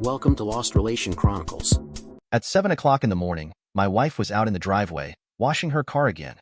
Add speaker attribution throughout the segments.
Speaker 1: Welcome to Lost Relation Chronicles.
Speaker 2: At 7 o'clock in the morning, my wife was out in the driveway, washing her car again.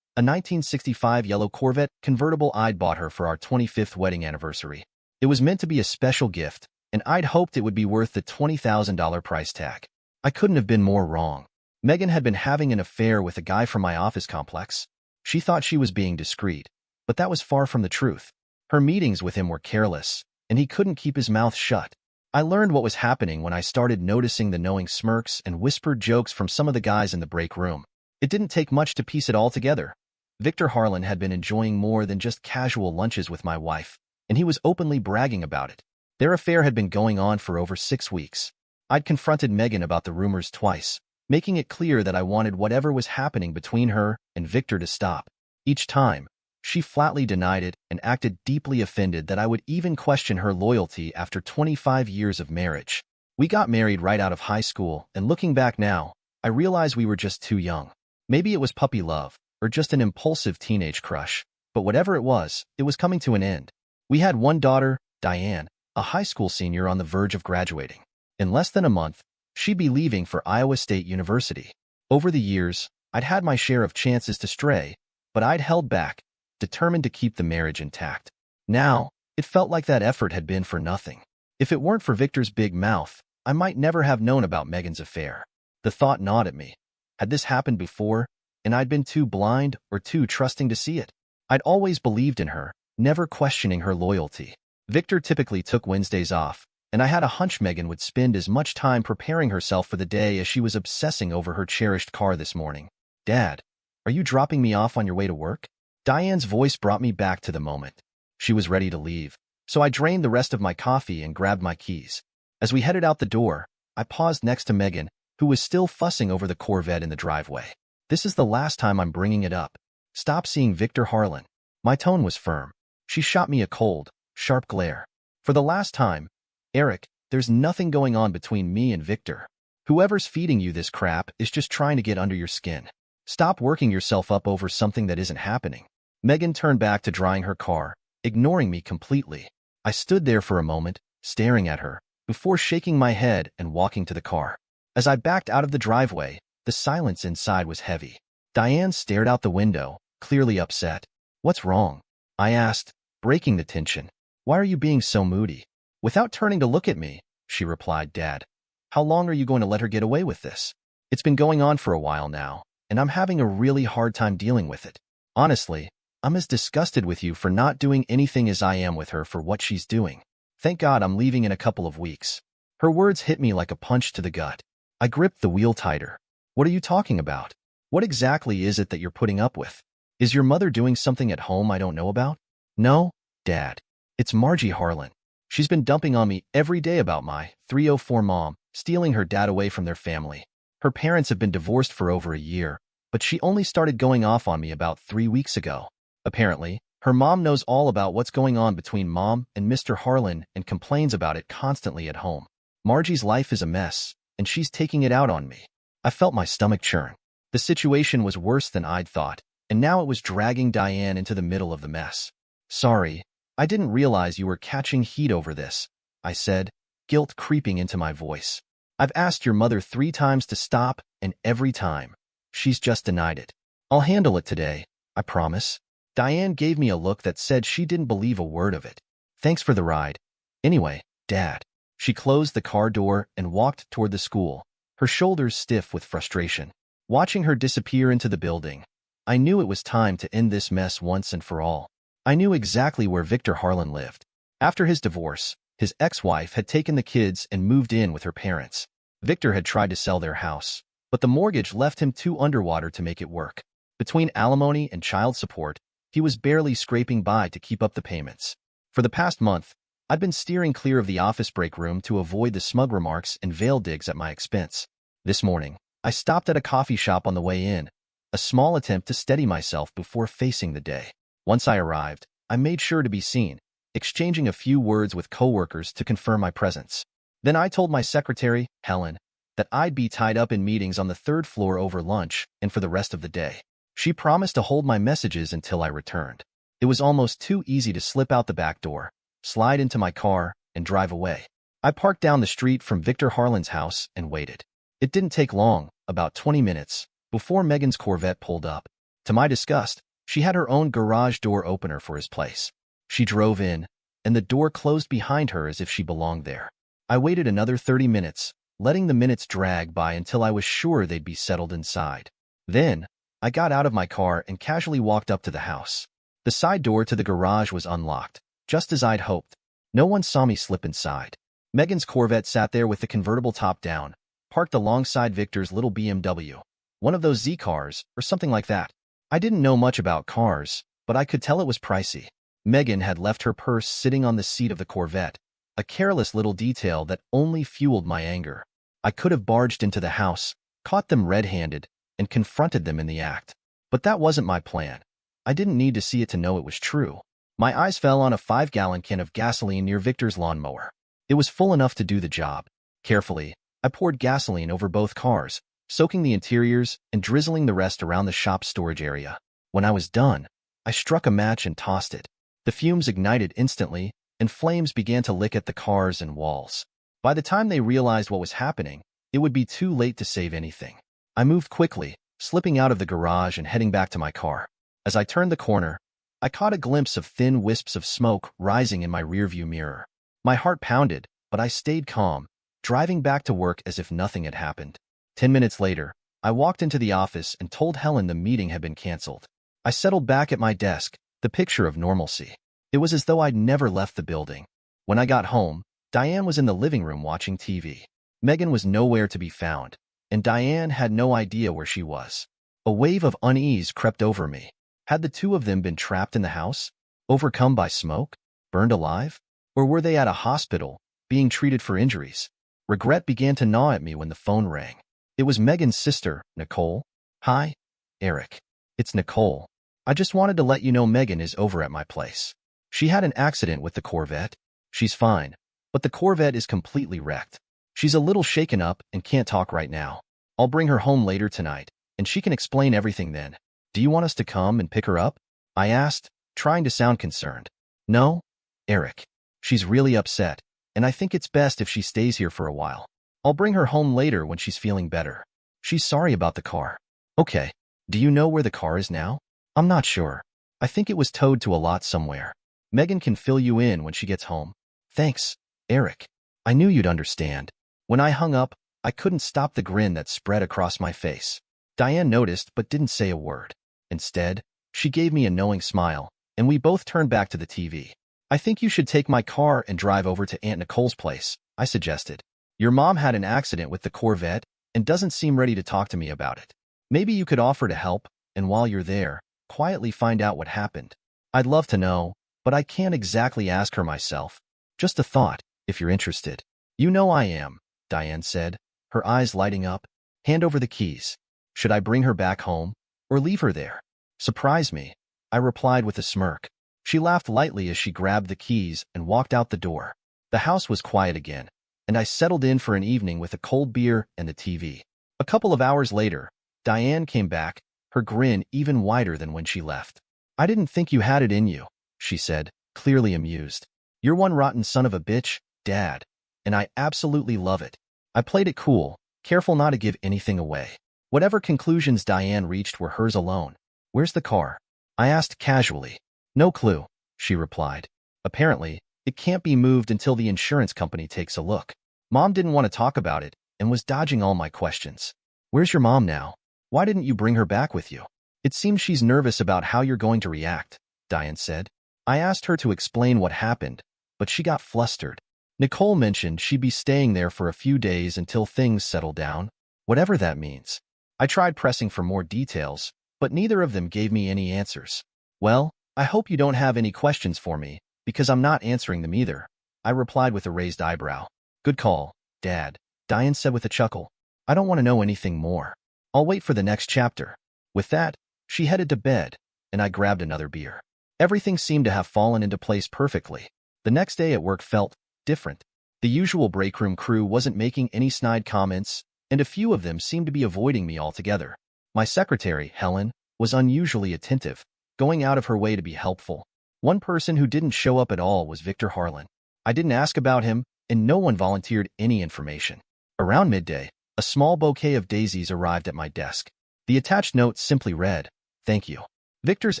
Speaker 2: A 1965 yellow Corvette convertible I'd bought her for our 25th wedding anniversary. It was meant to be a special gift, and I'd hoped it would be worth the $20,000 price tag. I couldn't have been more wrong. Megan had been having an affair with a guy from my office complex. She thought she was being discreet, but that was far from the truth. Her meetings with him were careless, and he couldn't keep his mouth shut. I learned what was happening when I started noticing the knowing smirks and whispered jokes from some of the guys in the break room. It didn't take much to piece it all together. Victor Harlan had been enjoying more than just casual lunches with my wife, and he was openly bragging about it. Their affair had been going on for over 6 weeks. I'd confronted Megan about the rumors twice, making it clear that I wanted whatever was happening between her and Victor to stop. Each time, she flatly denied it and acted deeply offended that I would even question her loyalty after 25 years of marriage. We got married right out of high school, and looking back now, I realize we were just too young. Maybe it was puppy love, or just an impulsive teenage crush, but whatever it was coming to an end. We had one daughter, Diane, a high school senior on the verge of graduating. In less than a month, she'd be leaving for Iowa State University. Over the years, I'd had my share of chances to stray, but I'd held back, determined to keep the marriage intact. Now, it felt like that effort had been for nothing. If it weren't for Victor's big mouth, I might never have known about Megan's affair. The thought gnawed at me. Had this happened before, and I'd been too blind or too trusting to see it? I'd always believed in her, never questioning her loyalty. Victor typically took Wednesdays off, and I had a hunch Megan would spend as much time preparing herself for the day as she was obsessing over her cherished car this morning. "Dad, are you dropping me off on your way to work?" Diane's voice brought me back to the moment. She was ready to leave, so I drained the rest of my coffee and grabbed my keys. As we headed out the door, I paused next to Megan, who was still fussing over the Corvette in the driveway. "This is the last time I'm bringing it up. Stop seeing Victor Harlan." My tone was firm. She shot me a cold, sharp glare. "For the last time, Eric, there's nothing going on between me and Victor. Whoever's feeding you this crap is just trying to get under your skin. Stop working yourself up over something that isn't happening." Megan turned back to drying her car, ignoring me completely. I stood there for a moment, staring at her, before shaking my head and walking to the car. As I backed out of the driveway, the silence inside was heavy. Diane stared out the window, clearly upset. "What's wrong?" I asked, breaking the tension. "Why are you being so moody?" Without turning to look at me, she replied, "Dad, how long are you going to let her get away with this? It's been going on for a while now, and I'm having a really hard time dealing with it. Honestly, I'm as disgusted with you for not doing anything as I am with her for what she's doing. Thank God I'm leaving in a couple of weeks." Her words hit me like a punch to the gut. I gripped the wheel tighter. "What are you talking about? What exactly is it that you're putting up with? Is your mother doing something at home I don't know about?" "No, Dad. It's Margie Harlan. She's been dumping on me every day about my 304 mom, stealing her dad away from their family. Her parents have been divorced for over a year, but she only started going off on me about 3 weeks ago. Apparently, her mom knows all about what's going on between Mom and Mr. Harlan and complains about it constantly at home. Margie's life is a mess, and she's taking it out on me." I felt my stomach churn. The situation was worse than I'd thought, and now it was dragging Diane into the middle of the mess. "Sorry, I didn't realize you were catching heat over this," I said, guilt creeping into my voice. "I've asked your mother 3 times to stop, and every time, she's just denied it. I'll handle it today, I promise." Diane gave me a look that said she didn't believe a word of it. "Thanks for the ride. Anyway, Dad." She closed the car door and walked toward the school, her shoulders stiff with frustration. Watching her disappear into the building, I knew it was time to end this mess once and for all. I knew exactly where Victor Harlan lived. After his divorce, his ex-wife had taken the kids and moved in with her parents. Victor had tried to sell their house, but the mortgage left him too underwater to make it work. Between alimony and child support, he was barely scraping by to keep up the payments. For the past month, I'd been steering clear of the office break room to avoid the smug remarks and veiled digs at my expense. This morning, I stopped at a coffee shop on the way in, a small attempt to steady myself before facing the day. Once I arrived, I made sure to be seen, exchanging a few words with coworkers to confirm my presence. Then I told my secretary, Helen, that I'd be tied up in meetings on the 3rd floor over lunch and for the rest of the day. She promised to hold my messages until I returned. It was almost too easy to slip out the back door, slide into my car, and drive away. I parked down the street from Victor Harlan's house and waited. It didn't take long, about 20 minutes, before Megan's Corvette pulled up. To my disgust, she had her own garage door opener for his place. She drove in, and the door closed behind her as if she belonged there. I waited another 30 minutes, letting the minutes drag by until I was sure they'd be settled inside. Then, I got out of my car and casually walked up to the house. The side door to the garage was unlocked, just as I'd hoped. No one saw me slip inside. Megan's Corvette sat there with the convertible top down, parked alongside Victor's little BMW. One of those Z cars, or something like that. I didn't know much about cars, but I could tell it was pricey. Megan had left her purse sitting on the seat of the Corvette, a careless little detail that only fueled my anger. I could have barged into the house, caught them red-handed, and confronted them in the act. But that wasn't my plan. I didn't need to see it to know it was true. My eyes fell on a 5-gallon can of gasoline near Victor's lawnmower. It was full enough to do the job. Carefully, I poured gasoline over both cars, soaking the interiors and drizzling the rest around the shop's storage area. When I was done, I struck a match and tossed it. The fumes ignited instantly, and flames began to lick at the cars and walls. By the time they realized what was happening, it would be too late to save anything. I moved quickly, slipping out of the garage and heading back to my car. As I turned the corner, I caught a glimpse of thin wisps of smoke rising in my rearview mirror. My heart pounded, but I stayed calm, driving back to work as if nothing had happened. 10 minutes later, I walked into the office and told Helen the meeting had been canceled. I settled back at my desk, the picture of normalcy. It was as though I'd never left the building. When I got home, Diane was in the living room watching TV. Megan was nowhere to be found, and Diane had no idea where she was. A wave of unease crept over me. Had the two of them been trapped in the house, overcome by smoke, burned alive? Or were they at a hospital, being treated for injuries? Regret began to gnaw at me when the phone rang. It was Megan's sister, Nicole. "Hi, Eric. It's Nicole. I just wanted to let you know Megan is over at my place. She had an accident with the Corvette. She's fine, but the Corvette is completely wrecked. She's a little shaken up and can't talk right now. I'll bring her home later tonight, and she can explain everything then. Do you want us to come and pick her up?" I asked, trying to sound concerned. "No, Eric. She's really upset, and I think it's best if she stays here for a while. I'll bring her home later when she's feeling better. She's sorry about the car." "Okay. Do you know where the car is now?" "I'm not sure. I think it was towed to a lot somewhere. Megan can fill you in when she gets home." "Thanks, Eric. I knew you'd understand." When I hung up, I couldn't stop the grin that spread across my face. Diane noticed but didn't say a word. Instead, she gave me a knowing smile, and we both turned back to the TV. "I think you should take my car and drive over to Aunt Nicole's place," I suggested. "Your mom had an accident with the Corvette and doesn't seem ready to talk to me about it. Maybe you could offer to help, and while you're there, quietly find out what happened. I'd love to know, but I can't exactly ask her myself. Just a thought, if you're interested." "You know I am," Diane said, her eyes lighting up. "Hand over the keys. Should I bring her back home, or leave her there?" "Surprise me," I replied with a smirk. She laughed lightly as she grabbed the keys and walked out the door. The house was quiet again, and I settled in for an evening with a cold beer and the TV. A couple of hours later, Diane came back, her grin even wider than when she left. "I didn't think you had it in you," she said, clearly amused. "You're one rotten son of a bitch, Dad, and I absolutely love it." I played it cool, careful not to give anything away. Whatever conclusions Diane reached were hers alone. "Where's the car?" I asked casually. "No clue," she replied. "Apparently, it can't be moved until the insurance company takes a look." Mom didn't want to talk about it and was dodging all my questions. "Where's your mom now? Why didn't you bring her back with you?" "It seems she's nervous about how you're going to react," Diane said. I asked her to explain what happened, but she got flustered. "Nicole mentioned she'd be staying there for a few days until things settle down, whatever that means." I tried pressing for more details, but neither of them gave me any answers. "Well, I hope you don't have any questions for me, because I'm not answering them either," I replied with a raised eyebrow. "Good call, Dad," Diane said with a chuckle. "I don't want to know anything more. I'll wait for the next chapter." With that, she headed to bed, and I grabbed another beer. Everything seemed to have fallen into place perfectly. The next day at work felt different. The usual breakroom crew wasn't making any snide comments, and a few of them seemed to be avoiding me altogether. My secretary, Helen, was unusually attentive, going out of her way to be helpful. One person who didn't show up at all was Victor Harlan. I didn't ask about him, and no one volunteered any information. Around midday, a small bouquet of daisies arrived at my desk. The attached note simply read, "Thank you." Victor's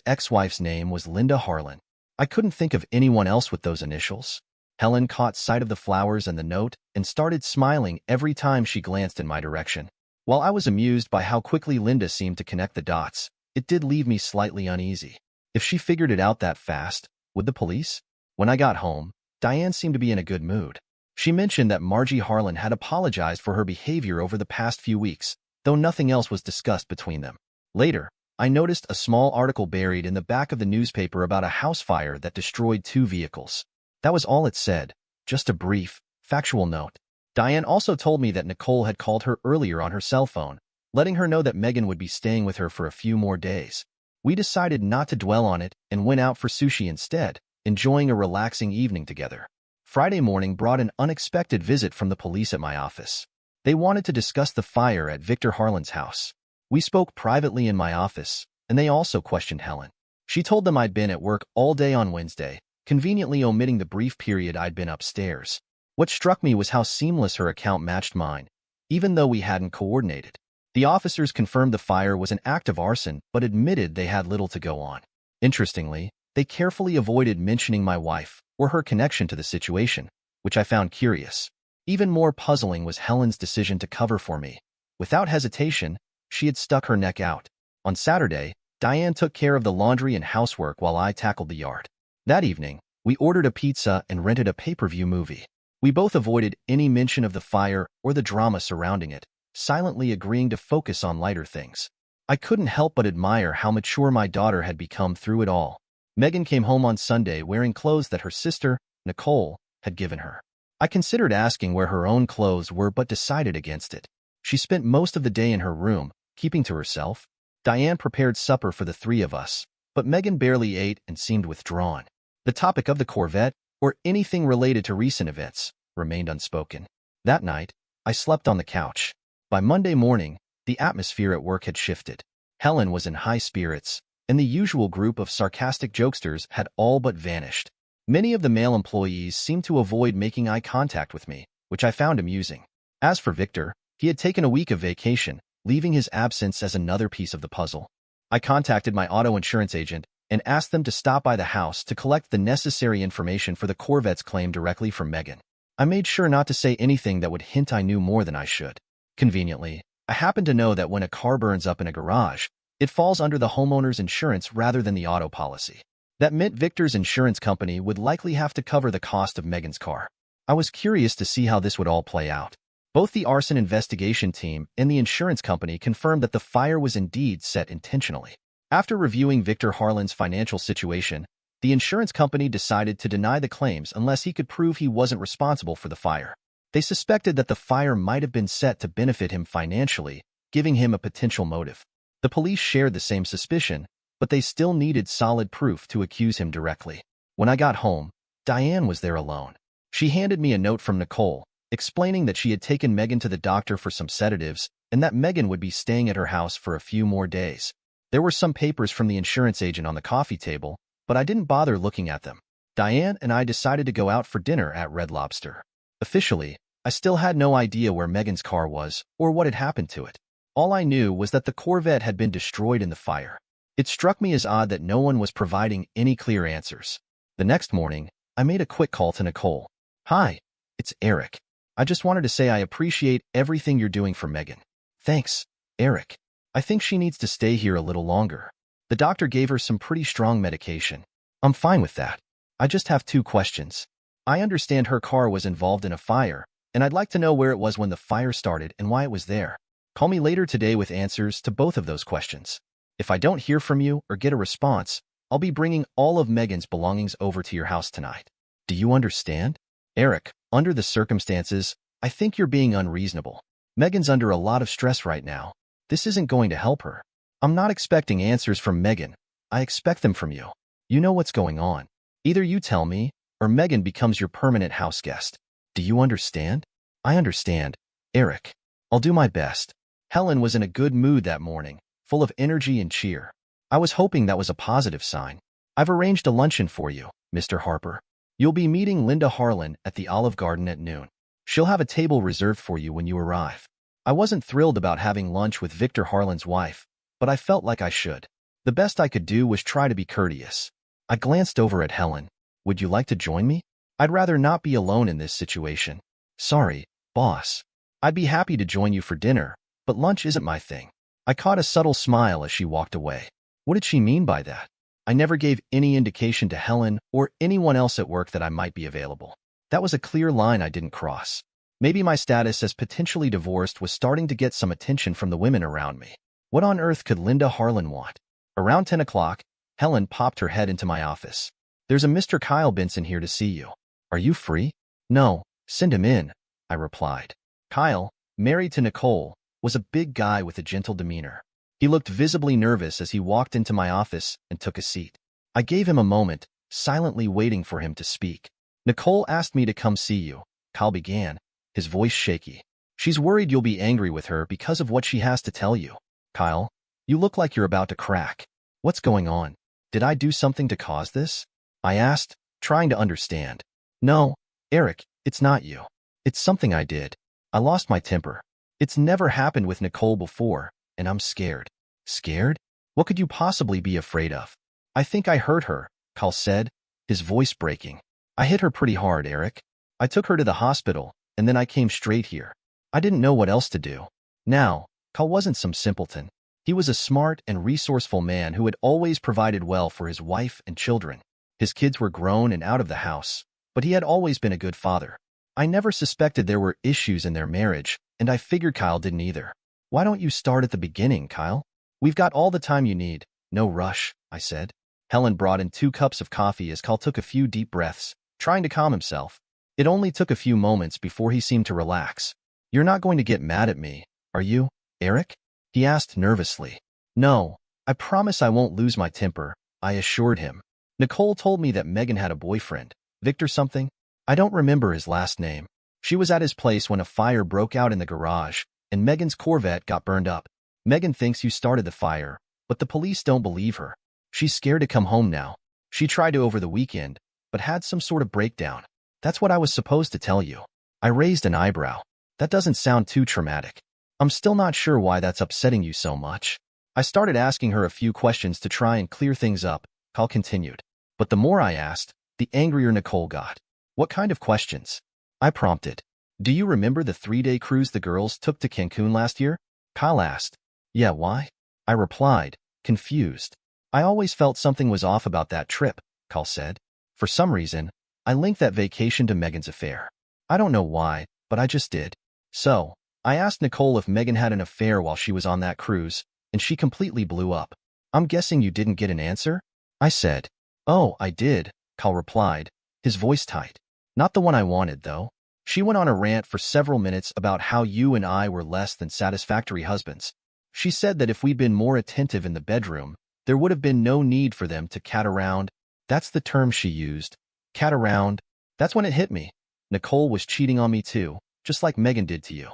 Speaker 2: ex-wife's name was Linda Harlan. I couldn't think of anyone else with those initials. Helen caught sight of the flowers and the note and started smiling every time she glanced in my direction. While I was amused by how quickly Linda seemed to connect the dots, it did leave me slightly uneasy. If she figured it out that fast, would the police? When I got home, Diane seemed to be in a good mood. She mentioned that Margie Harlan had apologized for her behavior over the past few weeks, though nothing else was discussed between them. Later, I noticed a small article buried in the back of the newspaper about a house fire that destroyed 2 vehicles. That was all it said, just a brief, factual note. Diane also told me that Nicole had called her earlier on her cell phone, letting her know that Megan would be staying with her for a few more days. We decided not to dwell on it and went out for sushi instead, enjoying a relaxing evening together. Friday morning brought an unexpected visit from the police at my office. They wanted to discuss the fire at Victor Harlan's house. We spoke privately in my office, and they also questioned Helen. She told them I'd been at work all day on Wednesday, conveniently omitting the brief period I'd been upstairs. What struck me was how seamless her account matched mine, even though we hadn't coordinated. The officers confirmed the fire was an act of arson, but admitted they had little to go on. Interestingly, they carefully avoided mentioning my wife or her connection to the situation, which I found curious. Even more puzzling was Helen's decision to cover for me. Without hesitation, she had stuck her neck out. On Saturday, Diane took care of the laundry and housework while I tackled the yard. That evening, we ordered a pizza and rented a pay-per-view movie. We both avoided any mention of the fire or the drama surrounding it, silently agreeing to focus on lighter things. I couldn't help but admire how mature my daughter had become through it all. Megan came home on Sunday wearing clothes that her sister, Nicole, had given her. I considered asking where her own clothes were but decided against it. She spent most of the day in her room, keeping to herself. Diane prepared supper for the 3 of us, but Megan barely ate and seemed withdrawn. The topic of the Corvette, or anything related to recent events, remained unspoken. That night, I slept on the couch. By Monday morning, the atmosphere at work had shifted. Helen was in high spirits, and the usual group of sarcastic jokesters had all but vanished. Many of the male employees seemed to avoid making eye contact with me, which I found amusing. As for Victor, he had taken a week of vacation, leaving his absence as another piece of the puzzle. I contacted my auto insurance agent and asked them to stop by the house to collect the necessary information for the Corvette's claim directly from Megan. I made sure not to say anything that would hint I knew more than I should. Conveniently, I happen to know that when a car burns up in a garage, it falls under the homeowner's insurance rather than the auto policy. That meant Victor's insurance company would likely have to cover the cost of Megan's car. I was curious to see how this would all play out. Both the arson investigation team and the insurance company confirmed that the fire was indeed set intentionally. After reviewing Victor Harlan's financial situation, the insurance company decided to deny the claims unless he could prove he wasn't responsible for the fire. They suspected that the fire might have been set to benefit him financially, giving him a potential motive. The police shared the same suspicion, but they still needed solid proof to accuse him directly. When I got home, Diane was there alone. She handed me a note from Nicole, explaining that she had taken Megan to the doctor for some sedatives and that Megan would be staying at her house for a few more days. There were some papers from the insurance agent on the coffee table, but I didn't bother looking at them. Diane and I decided to go out for dinner at Red Lobster. Officially, I still had no idea where Megan's car was or what had happened to it. All I knew was that the Corvette had been destroyed in the fire. It struck me as odd that no one was providing any clear answers. The next morning, I made a quick call to Nicole. "Hi, it's Eric. I just wanted to say I appreciate everything you're doing for Megan." "Thanks, Eric. I think she needs to stay here a little longer. The doctor gave her some pretty strong medication." "I'm fine with that. I just have 2 questions. I understand her car was involved in a fire, and I'd like to know where it was when the fire started and why it was there. Call me later today with answers to both of those questions. If I don't hear from you or get a response, I'll be bringing all of Megan's belongings over to your house tonight. Do you understand?" "Eric, under the circumstances, I think you're being unreasonable. Megan's under a lot of stress right now. This isn't going to help her. I'm not expecting answers from Megan. I expect them from you. You know what's going on. Either you tell me, or Megan becomes your permanent house guest. Do you understand?" "I understand, Eric. I'll do my best." Helen was in a good mood that morning, full of energy and cheer. I was hoping that was a positive sign. "I've arranged a luncheon for you, Mr. Harper. You'll be meeting Linda Harlan at the Olive Garden at noon. She'll have a table reserved for you when you arrive. I wasn't thrilled about having lunch with Victor Harlan's wife, but I felt like I should. The best I could do was try to be courteous. I glanced over at Helen. Would you like to join me? I'd rather not be alone in this situation. Sorry, boss. I'd be happy to join you for dinner, but lunch isn't my thing. I caught a subtle smile as she walked away. What did she mean by that? I never gave any indication to Helen or anyone else at work that I might be available. That was a clear line I didn't cross. Maybe my status as potentially divorced was starting to get some attention from the women around me. What on earth could Linda Harlan want? Around 10 o'clock, Helen popped her head into my office. There's a Mr. Kyle Benson here to see you. Are you free? No, send him in, I replied. Kyle, married to Nicole, was a big guy with a gentle demeanor. He looked visibly nervous as he walked into my office and took a seat. I gave him a moment, silently waiting for him to speak. Nicole asked me to come see you, Kyle began, his voice shaky. She's worried you'll be angry with her because of what she has to tell you. Kyle, you look like you're about to crack. What's going on? Did I do something to cause this? I asked, trying to understand. No, Eric, it's not you. It's something I did. I lost my temper. It's never happened with Nicole before, and I'm scared. Scared? What could you possibly be afraid of? I think I hurt her, Kyle said, his voice breaking. I hit her pretty hard, Eric. I took her to the hospital, and then I came straight here. I didn't know what else to do. Now, Kyle wasn't some simpleton. He was a smart and resourceful man who had always provided well for his wife and children. His kids were grown and out of the house, but he had always been a good father. I never suspected there were issues in their marriage, and I figured Kyle didn't either. Why don't you start at the beginning, Kyle? We've got all the time you need. No rush, I said. Helen brought in 2 cups of coffee as Kyle took a few deep breaths, trying to calm himself. It only took a few moments before he seemed to relax. You're not going to get mad at me, are you, Eric? He asked nervously. No, I promise I won't lose my temper, I assured him. Nicole told me that Megan had a boyfriend, Victor something. I don't remember his last name. She was at his place when a fire broke out in the garage, and Megan's Corvette got burned up. Megan thinks you started the fire, but the police don't believe her. She's scared to come home now. She tried to over the weekend, but had some sort of breakdown. That's what I was supposed to tell you. I raised an eyebrow. That doesn't sound too traumatic. I'm still not sure why that's upsetting you so much. I started asking her a few questions to try and clear things up, Kyle continued. But the more I asked, the angrier Nicole got. What kind of questions? I prompted. Do you remember the 3-day cruise the girls took to Cancun last year? Kyle asked. Yeah, why? I replied, confused. I always felt something was off about that trip, Kyle said. For some reason, I linked that vacation to Megan's affair. I don't know why, but I just did. So, I asked Nicole if Megan had an affair while she was on that cruise, and she completely blew up. I'm guessing you didn't get an answer? I said. Oh, I did, Kyle replied, his voice tight. Not the one I wanted, though. She went on a rant for several minutes about how you and I were less than satisfactory husbands. She said that if we'd been more attentive in the bedroom, there would have been no need for them to cat around. That's the term she used. Cat around. That's when it hit me. Nicole was cheating on me too, just like Megan did to you.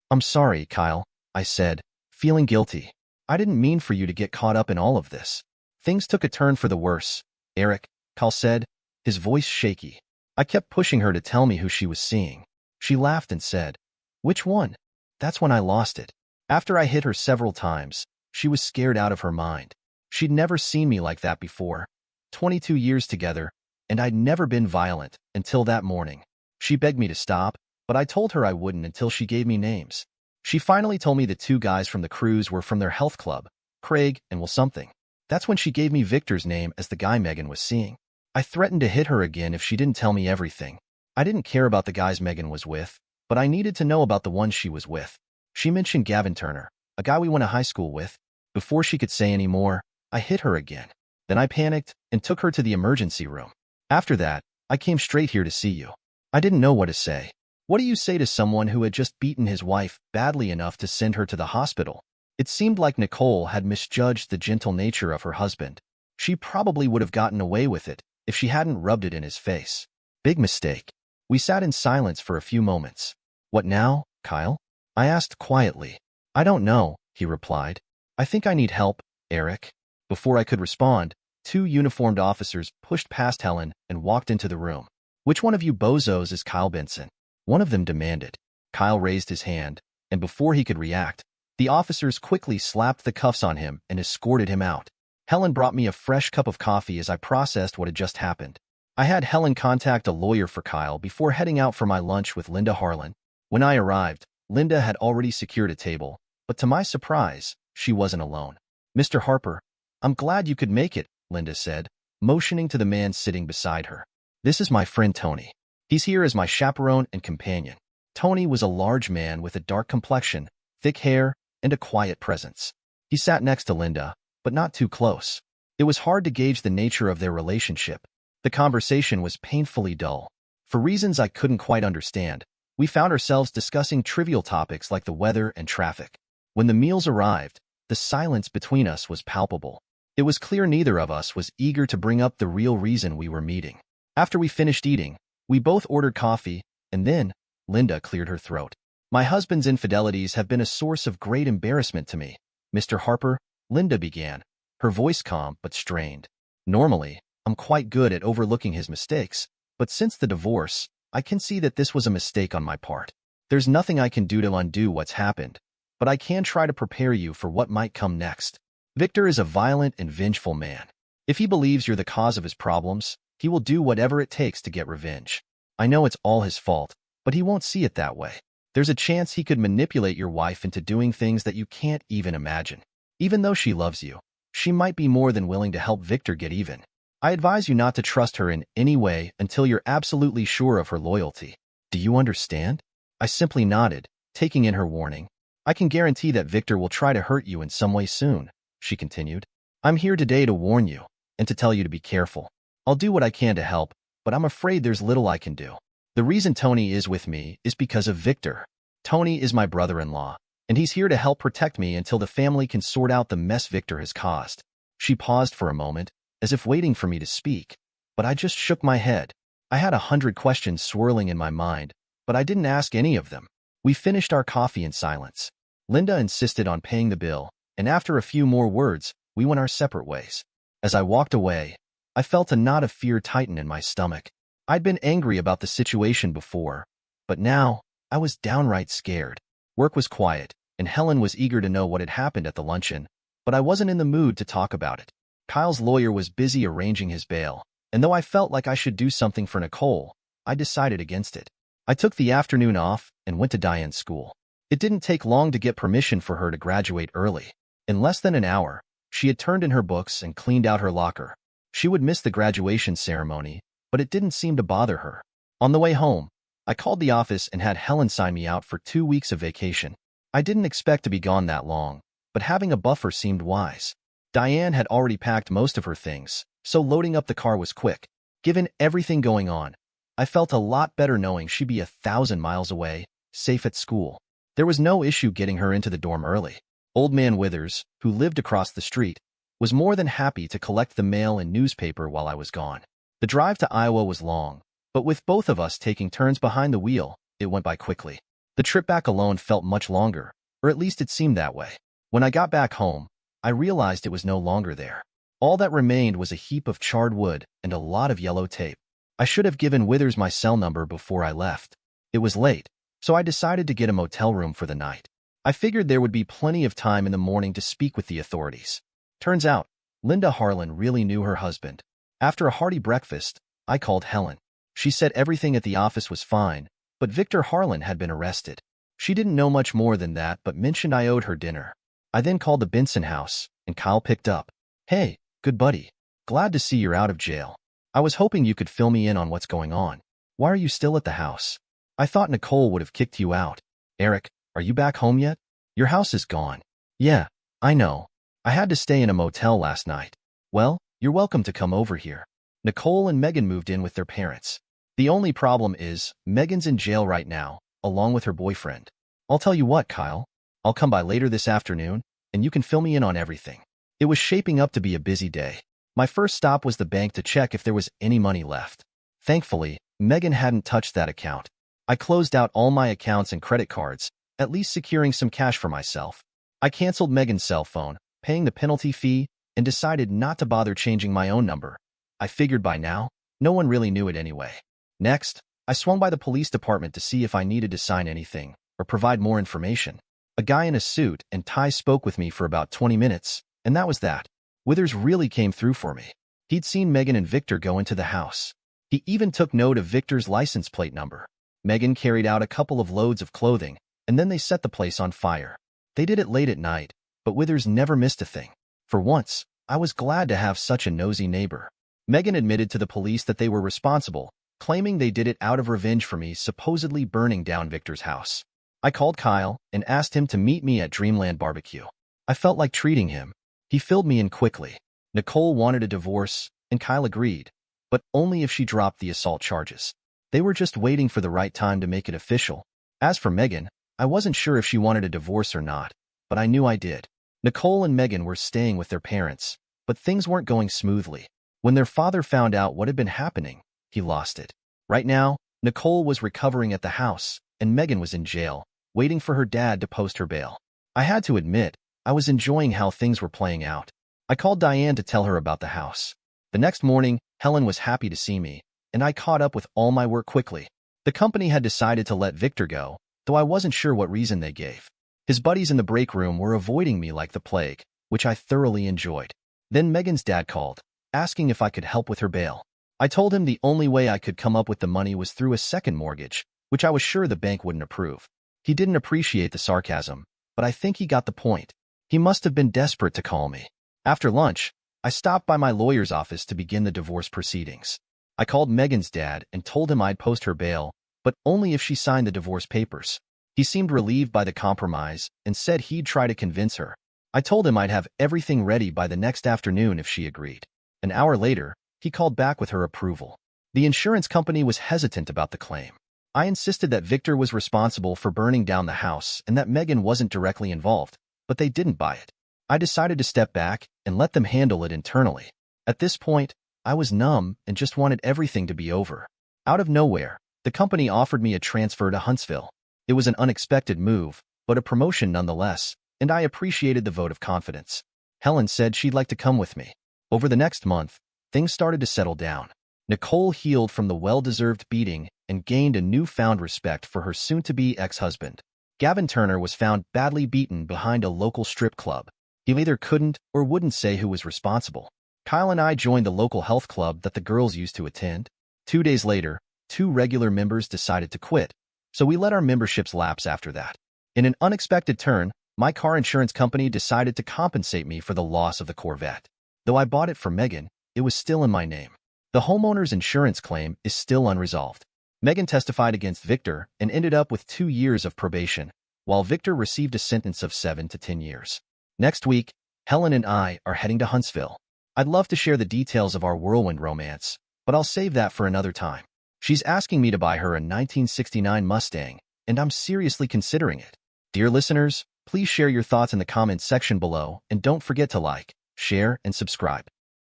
Speaker 2: I'm sorry, Kyle, I said, feeling guilty. I didn't mean for you to get caught up in all of this. Things took a turn for the worse, Eric, Kyle said, his voice shaky. I kept pushing her to tell me who she was seeing. She laughed and said, which one? That's when I lost it. After I hit her several times, she was scared out of her mind. She'd never seen me like that before. 22 years together, and I'd never been violent until that morning. She begged me to stop, but I told her I wouldn't until she gave me names. She finally told me the 2 guys from the cruise were from their health club, Craig and Will something. That's when she gave me Victor's name as the guy Megan was seeing. I threatened to hit her again if she didn't tell me everything. I didn't care about the guys Megan was with, but I needed to know about the ones she was with. She mentioned Gavin Turner, a guy we went to high school with. Before she could say any more, I hit her again. Then I panicked and took her to the emergency room. After that, I came straight here to see you. I didn't know what to say. What do you say to someone who had just beaten his wife badly enough to send her to the hospital? It seemed like Nicole had misjudged the gentle nature of her husband. She probably would have gotten away with it if she hadn't rubbed it in his face. Big mistake. We sat in silence for a few moments. What now, Kyle? I asked quietly. I don't know, he replied. I think I need help, Eric. Before I could respond, 2 uniformed officers pushed past Helen and walked into the room. "Which one of you bozos is Kyle Benson?" one of them demanded. Kyle raised his hand, and before he could react, the officers quickly slapped the cuffs on him and escorted him out. Helen brought me a fresh cup of coffee as I processed what had just happened. I had Helen contact a lawyer for Kyle before heading out for my lunch with Linda Harlan. When I arrived, Linda had already secured a table, but to my surprise, she wasn't alone. "Mr. Harper, I'm glad you could make it," Linda said, motioning to the man sitting beside her. "This is my friend Tony. He's here as my chaperone and companion." Tony was a large man with a dark complexion, thick hair, and a quiet presence. He sat next to Linda, but not too close. It was hard to gauge the nature of their relationship. The conversation was painfully dull. For reasons I couldn't quite understand, we found ourselves discussing trivial topics like the weather and traffic. When the meals arrived, the silence between us was palpable. It was clear neither of us was eager to bring up the real reason we were meeting. After we finished eating, we both ordered coffee, and then Linda cleared her throat. "My husband's infidelities have been a source of great embarrassment to me, Mr. Harper," Linda began, her voice calm but strained. "Normally, I'm quite good at overlooking his mistakes, but since the divorce, I can see that this was a mistake on my part. There's nothing I can do to undo what's happened, but I can try to prepare you for what might come next. Victor is a violent and vengeful man. If he believes you're the cause of his problems, he will do whatever it takes to get revenge. I know it's all his fault, but he won't see it that way. There's a chance he could manipulate your wife into doing things that you can't even imagine. Even though she loves you, she might be more than willing to help Victor get even. I advise you not to trust her in any way until you're absolutely sure of her loyalty. Do you understand?" I simply nodded, taking in her warning. "I can guarantee that Victor will try to hurt you in some way soon," she continued. "I'm here today to warn you and to tell you to be careful. I'll do what I can to help, but I'm afraid there's little I can do. The reason Tony is with me is because of Victor. Tony is my brother-in-law, and he's here to help protect me until the family can sort out the mess Victor has caused." She paused for a moment, as if waiting for me to speak, but I just shook my head. I had 100 questions swirling in my mind, but I didn't ask any of them. We finished our coffee in silence. Linda insisted on paying the bill, and after a few more words, we went our separate ways. As I walked away, I felt a knot of fear tighten in my stomach. I'd been angry about the situation before, but now I was downright scared. Work was quiet, and Helen was eager to know what had happened at the luncheon, but I wasn't in the mood to talk about it. Kyle's lawyer was busy arranging his bail, and though I felt like I should do something for Nicole, I decided against it. I took the afternoon off and went to Diane's school. It didn't take long to get permission for her to graduate early. In less than an hour, she had turned in her books and cleaned out her locker. She would miss the graduation ceremony, but it didn't seem to bother her. On the way home, I called the office and had Helen sign me out for 2 weeks of vacation. I didn't expect to be gone that long, but having a buffer seemed wise. Diane had already packed most of her things, so loading up the car was quick. Given everything going on, I felt a lot better knowing she'd be 1,000 miles away, safe at school. There was no issue getting her into the dorm early. Old Man Withers, who lived across the street, was more than happy to collect the mail and newspaper while I was gone. The drive to Iowa was long, but with both of us taking turns behind the wheel, it went by quickly. The trip back alone felt much longer, or at least it seemed that way. When I got back home, I realized it was no longer there. All that remained was a heap of charred wood and a lot of yellow tape. I should have given Withers my cell number before I left. It was late, so I decided to get a motel room for the night. I figured there would be plenty of time in the morning to speak with the authorities. Turns out, Linda Harlan really knew her husband. After a hearty breakfast, I called Helen. She said everything at the office was fine, but Victor Harlan had been arrested. She didn't know much more than that, but mentioned I owed her dinner. I then called the Benson house, and Kyle picked up. "Hey, good buddy. Glad to see you're out of jail. I was hoping you could fill me in on what's going on. Why are you still at the house? I thought Nicole would have kicked you out. Eric, are you back home yet? Your house is gone." "Yeah, I know. I had to stay in a motel last night." "Well, you're welcome to come over here." Nicole and Megan moved in with their parents. The only problem is, Megan's in jail right now, along with her boyfriend. "I'll tell you what, Kyle. I'll come by later this afternoon, and you can fill me in on everything." It was shaping up to be a busy day. My first stop was the bank to check if there was any money left. Thankfully, Megan hadn't touched that account. I closed out all my accounts and credit cards, at least securing some cash for myself. I canceled Megan's cell phone, paying the penalty fee, and decided not to bother changing my own number. I figured by now, no one really knew it anyway. Next, I swung by the police department to see if I needed to sign anything or provide more information. A guy in a suit and tie spoke with me for about 20 minutes, and that was that. Withers really came through for me. He'd seen Megan and Victor go into the house. He even took note of Victor's license plate number. Megan carried out a couple of loads of clothing, and then they set the place on fire. They did it late at night, but Withers never missed a thing. For once, I was glad to have such a nosy neighbor. Megan admitted to the police that they were responsible, claiming they did it out of revenge for me supposedly burning down Victor's house. I called Kyle and asked him to meet me at Dreamland Barbecue. I felt like treating him. He filled me in quickly. Nicole wanted a divorce, and Kyle agreed, but only if she dropped the assault charges. They were just waiting for the right time to make it official. As for Megan, I wasn't sure if she wanted a divorce or not, but I knew I did. Nicole and Megan were staying with their parents, but things weren't going smoothly. When their father found out what had been happening, he lost it. Right now, Nicole was recovering at the house, and Megan was in jail, waiting for her dad to post her bail. I had to admit, I was enjoying how things were playing out. I called Diane to tell her about the house. The next morning, Helen was happy to see me, and I caught up with all my work quickly. The company had decided to let Victor go, though I wasn't sure what reason they gave. His buddies in the break room were avoiding me like the plague, which I thoroughly enjoyed. Then Megan's dad called, asking if I could help with her bail. I told him the only way I could come up with the money was through a second mortgage, which I was sure the bank wouldn't approve. He didn't appreciate the sarcasm, but I think he got the point. He must have been desperate to call me. After lunch, I stopped by my lawyer's office to begin the divorce proceedings. I called Megan's dad and told him I'd post her bail, but only if she signed the divorce papers. He seemed relieved by the compromise and said he'd try to convince her. I told him I'd have everything ready by the next afternoon if she agreed. An hour later, he called back with her approval. The insurance company was hesitant about the claim. I insisted that Victor was responsible for burning down the house and that Megan wasn't directly involved, but they didn't buy it. I decided to step back and let them handle it internally. At this point, I was numb and just wanted everything to be over. Out of nowhere, the company offered me a transfer to Huntsville. It was an unexpected move, but a promotion nonetheless, and I appreciated the vote of confidence. Helen said she'd like to come with me. Over the next month, things started to settle down. Nicole healed from the well-deserved beating and gained a newfound respect for her soon-to-be ex-husband. Gavin Turner was found badly beaten behind a local strip club. He either couldn't or wouldn't say who was responsible. Kyle and I joined the local health club that the girls used to attend. 2 days later, 2 regular members decided to quit, so we let our memberships lapse after that. In an unexpected turn, my car insurance company decided to compensate me for the loss of the Corvette. Though I bought it for Megan, it was still in my name. The homeowner's insurance claim is still unresolved. Megan testified against Victor and ended up with 2 years of probation, while Victor received a sentence of 7 to 10 years. Next week, Helen and I are heading to Huntsville. I'd love to share the details of our whirlwind romance, but I'll save that for another time. She's asking me to buy her a 1969 Mustang, and I'm seriously considering it. Dear listeners, please share your thoughts in the comments section below, and don't forget to like, share, and subscribe.